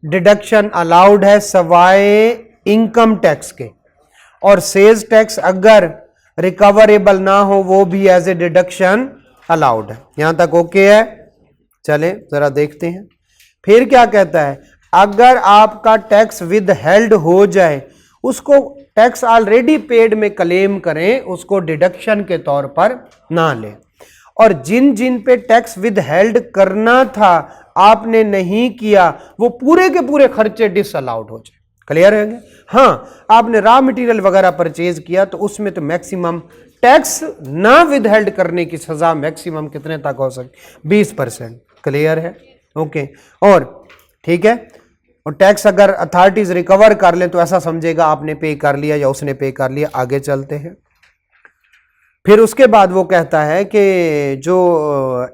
डिडक्शन अलाउड है सवाए इनकम टैक्स के, और सेल्स टैक्स अगर रिकवरेबल ना हो वो भी एज ए डिडक्शन अलाउड है। यहां तक ओके है। चले जरा देखते हैं फिर क्या कहता है। अगर आपका टैक्स विद हेल्ड हो जाए, उसको टैक्स ऑलरेडी पेड में क्लेम करें, उसको डिडक्शन के तौर पर ना लें, और जिन जिन पे टैक्स विद हेल्ड करना था आपने नहीं किया, वो पूरे के पूरे खर्चे डिसअलाउड हो जाए। क्लियर है? हाँ, आपने रॉ मटेरियल वगैरह परचेज किया तो उसमें तो मैक्सिमम टैक्स ना विद हेल्ड करने की सजा मैक्सिमम कितने तक हो सकती, 20%। क्लियर है? ओके। और ठीक है, और टैक्स अगर अथॉरिटीज रिकवर कर ले तो ऐसा समझेगा आपने पे कर लिया या उसने पे कर लिया। आगे चलते हैं। फिर उसके बाद वो कहता है कि जो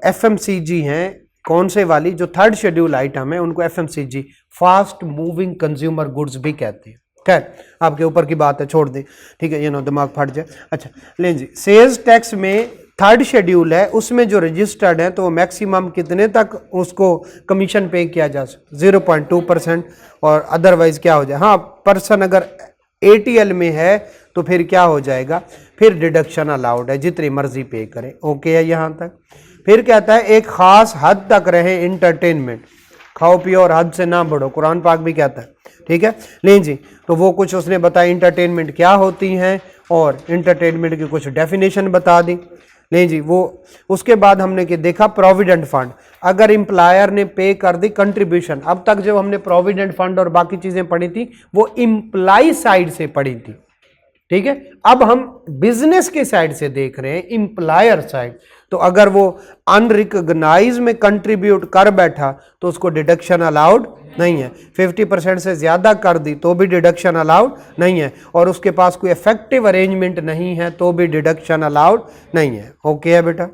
FMCG हैं, कौन से वाली, जो थर्ड शेड्यूल आइटम है उनको FMCG fast moving consumer goods भी कहते हैं। खैर आपके ऊपर की बात है, छोड़ दें, ठीक है, ये ना दिमाग फट जाए। अच्छा लें जी, सेल्स टैक्स में थर्ड शेड्यूल है, उसमें जो रजिस्टर्ड है तो मैक्सिमम कितने तक उसको कमीशन पे किया जा सकता, 0.2%, और अदरवाइज क्या हो जाए, हाँ पर्सन अगर ATL में है तो फिर क्या हो जाएगा, फिर डिडक्शन अलाउड है, जितनी मर्जी पे करें। ओके है यहाँ तक। फिर कहता है एक खास हद तक रहे इंटरटेनमेंट, खाओ पियो और हद से ना बढ़ो, कुरान पाक भी कहता है। ठीक है, लें जी, तो वो कुछ उसने बताया इंटरटेनमेंट क्या होती हैं और इंटरटेनमेंट की कुछ डेफिनेशन बता दी। नहीं जी, वो उसके बाद हमने कि देखा प्रोविडेंट फंड, अगर एम्प्लॉयर ने पे कर दी कंट्रीब्यूशन। अब तक जब हमने प्रोविडेंट फंड और बाकी चीजें पढ़ी थी वो एम्प्लॉय साइड से पढ़ी थी, ठीक है। अब हम बिजनेस के साइड से देख रहे हैं, एम्प्लॉयर साइड। तो अगर वो अनरिकॉग्नाइज में कंट्रीब्यूट कर बैठा तो उसको डिडक्शन अलाउड नहीं है। 50% से ज्यादा कर दी तो भी डिडक्शन अलाउड नहीं है, और उसके पास कोई इफेक्टिव अरेंजमेंट नहीं है तो भी डिडक्शन अलाउड नहीं है। ओके है बेटा।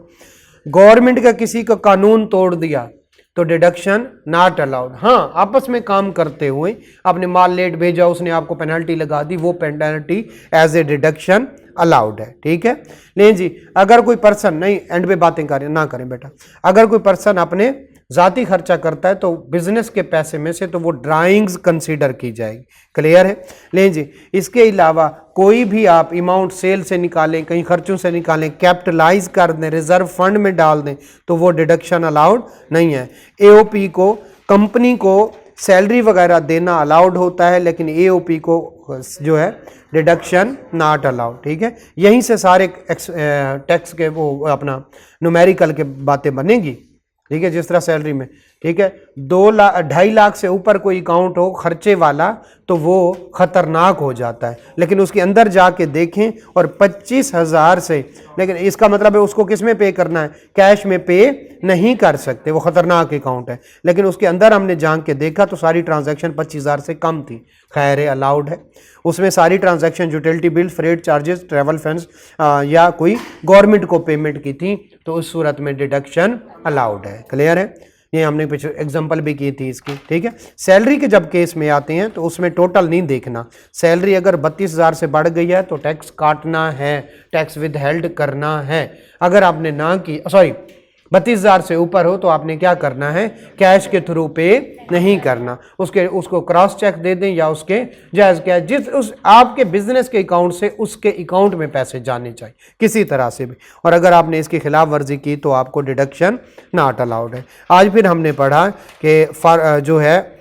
गवर्नमेंट का किसी का कानून तोड़ दिया तो डिडक्शन नॉट अलाउड। हाँ, आपस में काम करते हुए आपने माल लेट भेजा, उसने आपको पेनल्टी लगा दी, वो penalty as a deduction allowed है। ठीक है, नहीं जी, अगर कोई पर्सन, नहीं एंड पे बातें करें ना करें बेटा, अगर कोई पर्सन अपने जाती खर्चा करता है तो बिजनेस के पैसे में से तो वो ड्राइंग्स कंसीडर की जाएगी। क्लियर है? लें जी, इसके अलावा कोई भी आप अमाउंट सेल से निकालें, कहीं खर्चों से निकालें, कैपिटलाइज कर दें, रिजर्व फंड में डाल दें तो वो डिडक्शन अलाउड नहीं है। AOP को, कंपनी को सैलरी वगैरह देना अलाउड होता है, लेकिन एओपी को जो है डिडक्शन नॉट अलाउड। ठीक है, यहीं से सारे टैक्स के वो अपना न्यूमेरिकल के बातें बनेगी। ठीक है, जिस तरह सैलरी में, ठीक है, 2.5 लाख से ऊपर कोई अकाउंट हो खर्चे वाला तो वो खतरनाक हो जाता है, लेकिन उसके अंदर जाके देखें और 25,000 से, लेकिन इसका मतलब है उसको किस में पे करना है, कैश में पे नहीं कर सकते, वो खतरनाक अकाउंट है। लेकिन उसके अंदर हमने जान के देखा तो सारी ट्रांजैक्शन 25,000 से कम थी, खैर अलाउड है। उसमें सारी transaction utility bill, freight charges, travel funds या कोई गवर्नमेंट को पेमेंट की थी तो उस सूरत में डिडक्शन अलाउड है। क्लियर है, ये हमने पिछले एग्जांपल भी की थी इसकी। ठीक है, सैलरी के जब केस में आते हैं तो उसमें टोटल नहीं देखना, सैलरी अगर 32,000 से बढ़ गई है तो टैक्स काटना है, टैक्स विदहेल्ड करना है। अगर आपने ना की, सॉरी 32,000 से ऊपर हो तो आपने क्या करना है, कैश के थ्रू पे नहीं करना, उसको क्रॉस चेक दे दें या उसके जायज़ कैश, जिस उस आपके बिजनेस के अकाउंट से उसके अकाउंट में पैसे जाने चाहिए किसी तरह से भी। और अगर आपने इसकी खिलाफ वर्जी की तो आपको डिडक्शन नॉट अलाउड है। आज फिर हमने पढ़ा कि जो है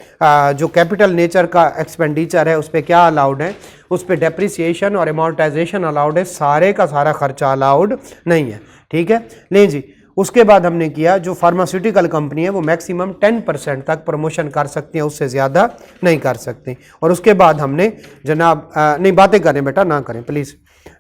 जो कैपिटल नेचर का एक्सपेंडिचर है उस पर क्या अलाउड है, उस पर डेप्रिसिएशन और अमोर्टाइजेशन अलाउड है, सारे का सारा खर्चा अलाउड नहीं है। ठीक है, लें जी, उसके बाद हमने किया जो फार्मास्यूटिकल कंपनी है वो मैक्सिमम 10% तक प्रमोशन कर सकती हैं, उससे ज़्यादा नहीं कर सकती। और उसके बाद हमने जनाब नहीं बातें करें बेटा, ना करें प्लीज़।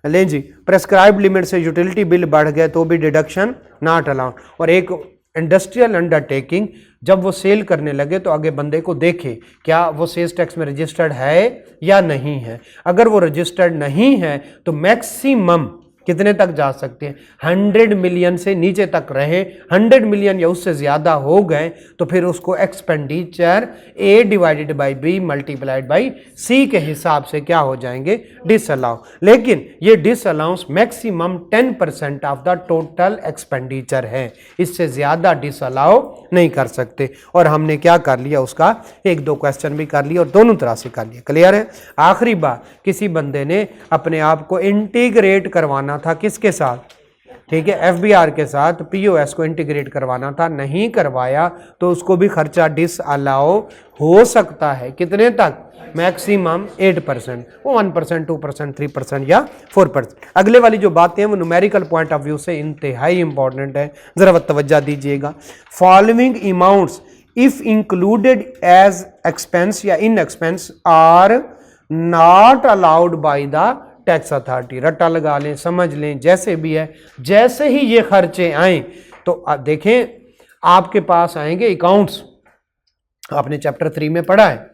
लें जी, प्रेस्क्राइब लिमिट से यूटिलिटी बिल बढ़ गए तो भी डिडक्शन नॉट अलाउड। और एक इंडस्ट्रियल अंडरटेकिंग जब वो सेल करने लगे तो आगे बंदे को देखे क्या वो सेल्स टैक्स में रजिस्टर्ड है या नहीं है। अगर वो रजिस्टर्ड नहीं है तो मैक्सिमम कितने तक जा सकते हैं, 100 मिलियन से नीचे तक रहे, 100 मिलियन या उससे ज़्यादा हो गए तो फिर उसको expenditure A/B multiplied by C के हिसाब से क्या हो जाएंगे, डिसअलाउ। लेकिन ये disallowance maximum 10% of the total expenditure है, इससे ज़्यादा डिसअलाउ नहीं कर सकते। और हमने क्या कर लिया, उसका 1-2 क्वेश्चन भी कर लिया और दोनों तरह से कर लिया। क्लियर है। आखिरी बात, किसी बंदे ने अपने आप को इंटीग्रेट करवाना था किसके साथ, ठीक है, FBR के साथ, POS को इंटीग्रेट करवाना था, नहीं करवाया तो उसको भी खर्चा डिसअलाउ हो सकता है। कितने तक, मैक्सिमम 8%, वो 1%, 2%, 3% या 4%। अगले वाली जो बातें हैं वो न्यूमेरिकल पॉइंट ऑफ व्यू से इंतहाई इंपॉर्टेंट है, जरा तवज्जो दीजिएगा। Following amounts if included as expense या इन expense are not allowed by the tax authority. रट्टा लगा लें, समझ लें, जैसे भी है, जैसे ही ये खर्चे आए तो देखें आपके पास आएंगे अकाउंट्स, आपने चैप्टर 3 में पढ़ा है।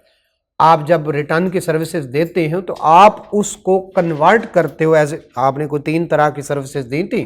आप जब रिटर्न की सर्विसेज देते हैं तो आप उसको कन्वर्ट करते हो एज, आपने कोई 3 तरह की सर्विसेज दी थी,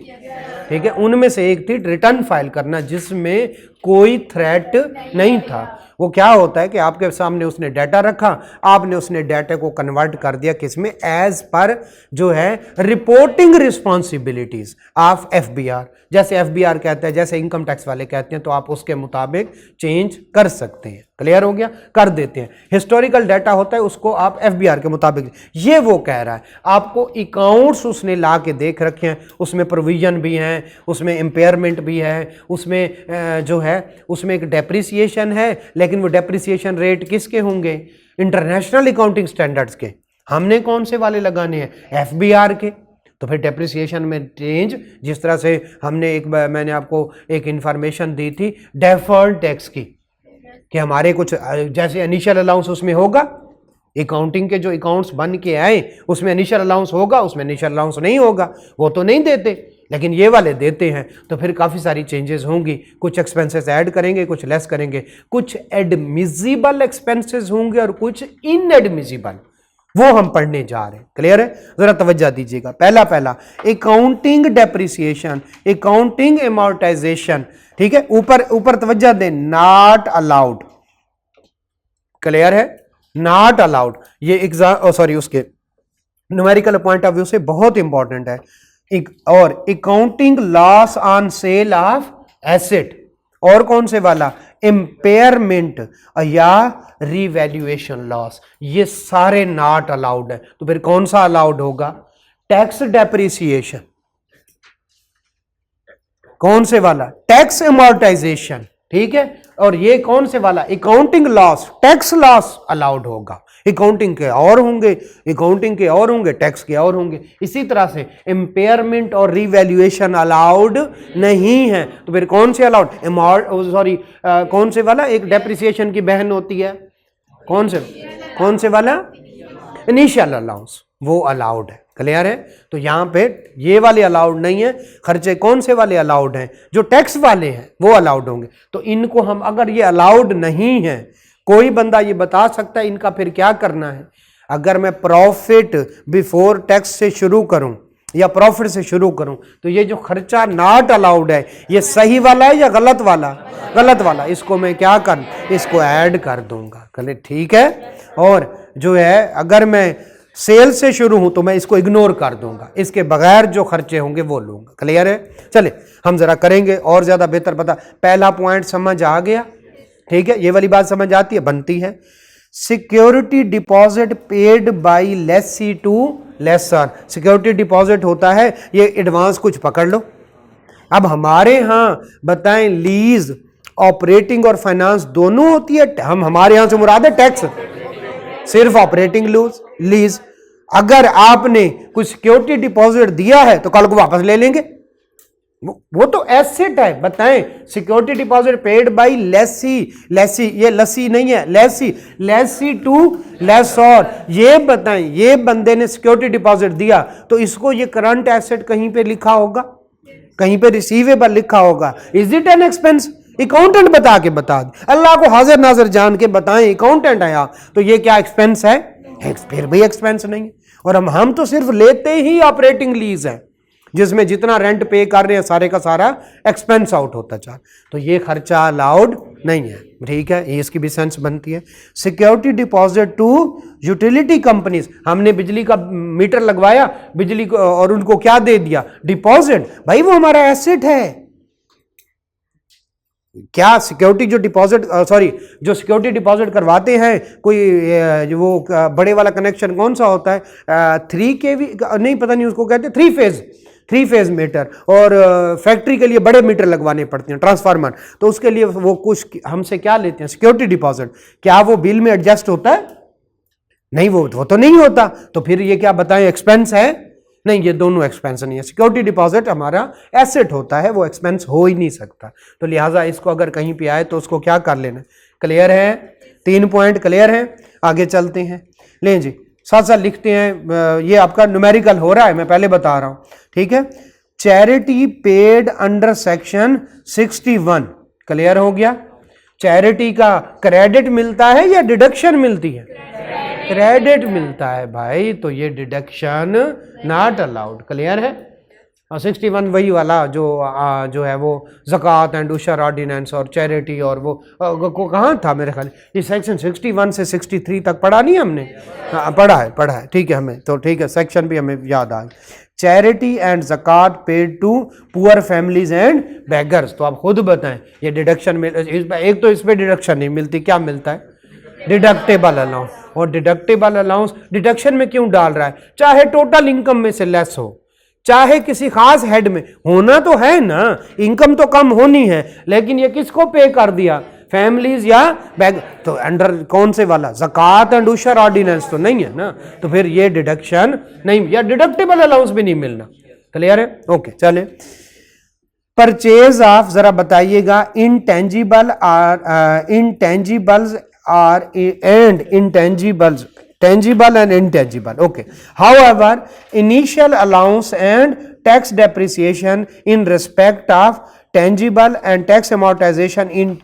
ठीक है, उनमें से एक थी रिटर्न फाइल करना जिसमें कोई थ्रेट नहीं था। वो क्या होता है कि आपके सामने उसने डाटा रखा, आपने उसने डाटा को कन्वर्ट कर दिया किसमें, एज पर जो है रिपोर्टिंग रिस्पॉन्सिबिलिटीज ऑफ FBR। जैसे FBR कहता है, जैसे इनकम टैक्स वाले कहते हैं, तो आप उसके मुताबिक चेंज कर सकते हैं। क्लियर हो गया, कर देते हैं। हिस्टोरिकल डाटा होता है उसको आप FBR के मुताबिक, ये वो कह रहा है आपको अकाउंट्स उसने ला के देख रखे हैं, उसमें प्रोविजन भी हैं, उसमें इम्पेयरमेंट भी है, उसमें जो है उसमें एक डेप्रिसिएशन है, लेकिन वो डेप्रिसिएशन रेट किसके होंगे, इंटरनेशनल अकाउंटिंग स्टैंडर्ड्स के। हमने कौन से वाले लगाने हैं, FBR के। तो फिर डेप्रिसिएशन में चेंज, जिस तरह से हमने मैंने आपको एक इंफॉर्मेशन दी थी डेफर्ड टैक्स की, कि हमारे कुछ जैसे इनिशियल अलाउंस उसमें होगा, अकाउंटिंग के जो अकाउंट्स बन के आए उसमें इनिशियल अलाउंस होगा, उसमें इनिशियल अलाउंस नहीं होगा, वो तो नहीं देते, लेकिन ये वाले देते हैं। तो फिर काफ़ी सारी चेंजेस होंगी, कुछ एक्सपेंसेस ऐड करेंगे, कुछ लेस करेंगे, कुछ एडमिजिबल एक्सपेंसेस होंगे और कुछ इनएडमिजिबल, वो हम पढ़ने जा रहे हैं। क्लियर है, जरा तवज्जो दीजिएगा। पहला अकाउंटिंग डेप्रिसिएशन, अकाउंटिंग अमोर्टाइजेशन, ठीक है, ऊपर तवज्जो दें, नॉट अलाउड। क्लियर है, नॉट अलाउड। ये उसके न्यूमेरिकल पॉइंट ऑफ व्यू से बहुत इंपॉर्टेंट है। और accounting loss on sale of asset, और कौन से वाला, इम्पेयरमेंट या रिवैल्यूएशन लॉस, ये सारे नॉट अलाउड है। तो फिर कौन सा अलाउड होगा, टैक्स डेप्रिसिएशन, कौन से वाला, टैक्स अमोर्टाइजेशन, ठीक है। और ये कौन से वाला, accounting loss, tax loss allowed होगा। अकाउंटिंग के और होंगे, अकाउंटिंग के और होंगे, टैक्स के और होंगे। इसी तरह से इम्पेयरमेंट और रिवैल्यूएशन अलाउड नहीं है। तो फिर कौन से अलाउड, सॉरी कौन से वाला, एक डेप्रिसिएशन की बहन होती है, कौन से वाला, इनिशियल अलाउंस, वो अलाउड है। क्लियर है। तो यहां पे ये वाले अलाउड नहीं है। खर्चे कौन से वाले अलाउड हैं, जो टैक्स वाले हैं वो अलाउड होंगे। तो इनको हम, अगर ये अलाउड नहीं है, कोई बंदा ये बता सकता है इनका फिर क्या करना है। अगर मैं प्रॉफिट बिफोर टैक्स से शुरू करूं या प्रॉफिट से शुरू करूं, तो ये जो खर्चा नॉट अलाउड है, ये सही वाला है या गलत वाला, गलत वाला, इसको मैं क्या कर, इसको ऐड कर दूंगा। ठीक है। और जो है अगर मैं सेल से शुरू हूं तो मैं इसको इग्नोर कर दूंगा, इसके बगैर जो खर्चे होंगे वो लूंगा। क्लियर है। चले हम जरा करेंगे और ज्यादा बेहतर पता। पहला पॉइंट समझ आ गया, ठीक है, ये वाली बात समझ आती है, बनती है। Security deposit paid by lessee to lessor, security deposit होता है, ये एडवांस कुछ पकड़ लो। अब हमारे यहां बताएं लीज, ऑपरेटिंग और फाइनेंस दोनों होती है। हम हमारे यहां से मुराद है टैक्स, सिर्फ ऑपरेटिंग लीज। अगर आपने कुछ सिक्योरिटी डिपॉजिट दिया है तो कल को वापस ले लेंगे, वो तो एसेट है। बताएं security deposit paid by lessee, lessee ये लस्सी नहीं है, लेसी, लेसी टू लेसर। ये बताएं ये बंदे ने सिक्योरिटी डिपॉजिट दिया तो इसको ये करंट एसेट कहीं पे लिखा होगा, कहीं पे रिसीवेबल लिखा होगा। Is it an expense? Accountant बता के बता दे, अल्लाह को हाजिर नाजिर जान के बताएं अकाउंटेंट है आप, तो ये क्या एक्सपेंस है? फिर भी एक्सपेंस नहीं है। और हम तो सिर्फ लेते ही ऑपरेटिंग लीज है, जिसमें जितना रेंट पे कर रहे हैं सारे का सारा एक्सपेंस आउट होता चाह, तो ये खर्चा अलाउड नहीं है। ठीक है, ये इसकी भी सेंस बनती है। Security deposit to utility companies, हमने बिजली का मीटर लगवाया, बिजली को, और उनको क्या दे दिया, डिपॉजिट। भाई वो हमारा एसेट है। क्या सिक्योरिटी जो डिपॉजिट, सॉरी जो सिक्योरिटी डिपॉजिट करवाते हैं, कोई वो बड़े वाला कनेक्शन कौन सा होता है, 3 kV नहीं, पता नहीं उसको कहते, 3 फेज मीटर, और फैक्ट्री के लिए बड़े मीटर लगवाने पड़ते हैं, ट्रांसफार्मर, तो उसके लिए वो कुछ हमसे क्या लेते हैं, सिक्योरिटी डिपॉजिट। क्या वो बिल में एडजस्ट होता है? नहीं, वो तो नहीं होता। तो फिर ये क्या बताएं, एक्सपेंस है? नहीं, ये दोनों एक्सपेंस नहीं है। सिक्योरिटी डिपॉजिट हमारा एसेट होता है, वो एक्सपेंस हो ही नहीं सकता। तो लिहाजा इसको अगर कहीं पे आए तो उसको क्या कर लेना। क्लियर है? 3 पॉइंट क्लियर है। आगे चलते हैं। लें जी, साथ साथ लिखते हैं। ये आपका न्यूमेरिकल हो रहा है, मैं पहले बता रहा हूं, ठीक है। Charity paid under section 61, clear हो गया। चैरिटी का क्रेडिट मिलता है या डिडक्शन मिलती है? क्रेडिट मिलता है भाई, तो ये डिडक्शन नॉट अलाउड। क्लियर है। और 61 वही वाला जो है वो ज़कात एंड उशर ऑर्डिनेंस और चैरिटी, और वो कहाँ था मेरे ख्याल, ये सेक्शन 61 से 63 तक पढ़ा नहीं हमने? हाँ, पढ़ा है, ठीक है, हमें तो ठीक है, सेक्शन भी हमें याद आ गया। चैरिटी एंड ज़कात paid to poor families and beggars. तो आप खुद बताएं ये डिडक्शन मिल, एक तो इस पर डिडक्शन नहीं मिलती, क्या मिलता है? Deductible allowance. और डिडक्टेबल अलाउंस डिडक्शन में क्यों डाल रहा है? चाहे टोटल इनकम में से लेस हो, चाहे किसी खास हेड में होना तो है ना, इनकम तो कम होनी है, लेकिन ये किसको पे कर दिया, फैमिलीज या बैग, तो अंडर कौन से वाला, ज़कात एंड उशर ऑर्डिनेंस तो नहीं है ना, तो फिर ये डिडक्शन नहीं, या डिडक्टेबल अलाउंस भी नहीं मिलना। क्लियर है? ओके, चले। परचेज ऑफ, जरा बताइएगा, intangible are intangibles are and intangibles, tangible and intangible. Okay. However, initial allowance and tax depreciation in respect of tangible and tax amortization in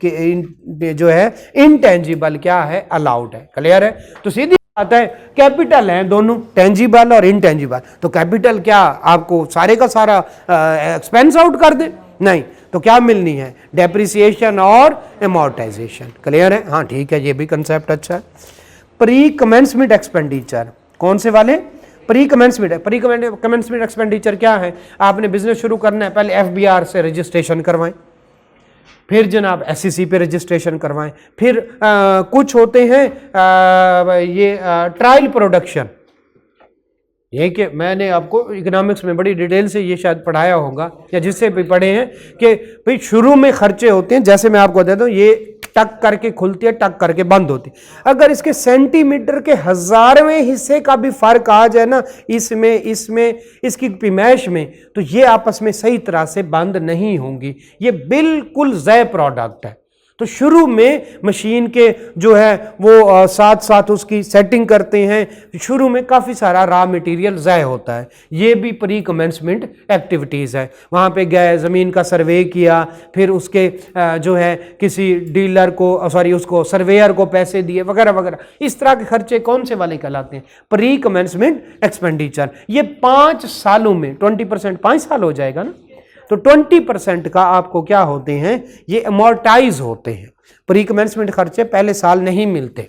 जो है intangible क्या है, allowed है। क्लियर है? तो सीधी बात है, कैपिटल है दोनों, टेंजिबल और इनटेंजिबल। तो कैपिटल क्या आपको सारे का सारा एक्सपेंस आउट कर दे? नहीं, तो क्या मिलनी है, डेप्रिसिएशन और एमोर्टाइजेशन। क्लियर है? हाँ ठीक है, ये भी कंसेप्ट अच्छा है। प्री कमेंसमेंट एक्सपेंडिचर, कौन से वाले? प्री कमेंसमेंट एक्सपेंडिचर क्या है? आपने बिजनेस शुरू करना है, पहले FBR से रजिस्ट्रेशन करवाएं, फिर जनाब SEC पे रजिस्ट्रेशन करवाएं, फिर कुछ होते हैं ये ट्रायल प्रोडक्शन, ये कि मैंने आपको इकोनॉमिक्स में बड़ी डिटेल से ये शायद पढ़ाया होगा या जिससे भी पढ़े हैं कि भाई शुरू में खर्चे होते हैं, जैसे मैं आपको देता हूँ, ये टक करके खुलती है, टक करके बंद होती है। अगर इसके सेंटीमीटर के 1000वें हिस्से का भी फर्क आ जाए ना, इसमें इसकी पैमाइश में, तो ये आपस में सही तरह से बंद नहीं होंगी। ये बिल्कुल ज़य प्रोडक्ट है। तो शुरू में मशीन के जो है वो साथ साथ उसकी सेटिंग करते हैं। शुरू में काफ़ी सारा रॉ मटेरियल ज़ाय होता है। ये भी प्री कमेंसमेंट एक्टिविटीज़ है। वहाँ पे गए, ज़मीन का सर्वे किया, फिर उसके जो है किसी डीलर को उसको सर्वेयर को पैसे दिए वगैरह वगैरह। इस तरह के खर्चे कौन से वाले कहलाते हैं? Pre commencement expenditure. ये 5 सालों में 20%, 5 साल हो जाएगा ना, तो 20% का आपको क्या होते हैं, ये अमोर्टाइज होते हैं। प्री कमेंसमेंट खर्चे पहले साल नहीं मिलते,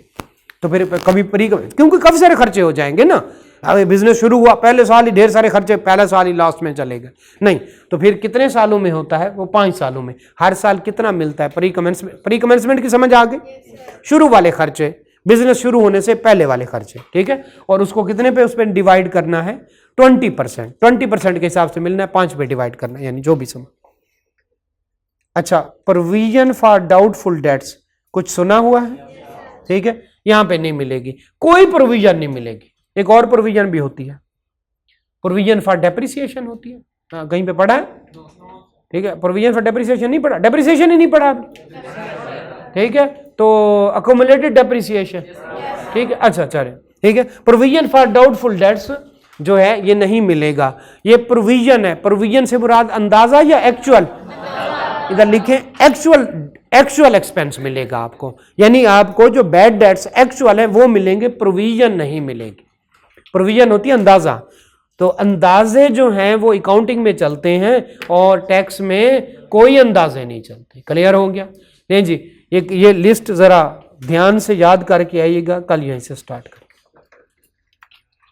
तो फिर कभी क्योंकि काफी सारे खर्चे हो जाएंगे ना। अब बिजनेस शुरू हुआ, पहले साल ही ढेर सारे खर्चे, पहला साल ही लास्ट में चले गए, नहीं। तो फिर कितने सालों में होता है वो? 5 सालों में। हर साल कितना मिलता है? प्री कमेंसमेंट की समझ आ गई? शुरू वाले खर्चे, बिजनेस शुरू होने से पहले वाले खर्चे, ठीक है। और उसको कितने पे उस पर डिवाइड करना है? 20%। 20% के हिसाब से मिलना है, 5 पे डिवाइड करना है, यानी जो भी समझ। अच्छा, प्रोविजन फॉर डाउटफुल डेट्स कुछ सुना हुआ है? ठीक है, यहां पे नहीं मिलेगी, कोई प्रोविजन नहीं मिलेगी। एक और प्रोविजन भी होती है, प्रोविजन फॉर डेप्रिसिएशन होती है। हाँ, कहीं पे पढ़ा है? ठीक है, प्रोविजन फॉर डेप्रिसिएशन नहीं पढ़ा, डेप्रिसिएशन ही नहीं पढ़ा, ठीक है। तो अकोमुलेटेड डेप्रिसिएशन, ठीक है, अच्छा चले, ठीक है। प्रोविजन फॉर डाउटफुल डेट्स जो है ये नहीं मिलेगा। ये प्रोविजन है। प्रोविजन से मुराद अंदाजा या एक्चुअल? इधर लिखें एक्चुअल एक्सपेंस मिलेगा आपको, यानी आपको जो बैड डेट्स एक्चुअल है वो मिलेंगे, प्रोविजन नहीं मिलेगी। प्रोविजन होती है अंदाजा। तो अंदाजे जो हैं वो अकाउंटिंग में चलते हैं और टैक्स में कोई अंदाजे नहीं चलते। क्लियर हो गया? नहीं जी, ये लिस्ट जरा ध्यान से याद करके आइएगा, कल यहीं से स्टार्ट करें।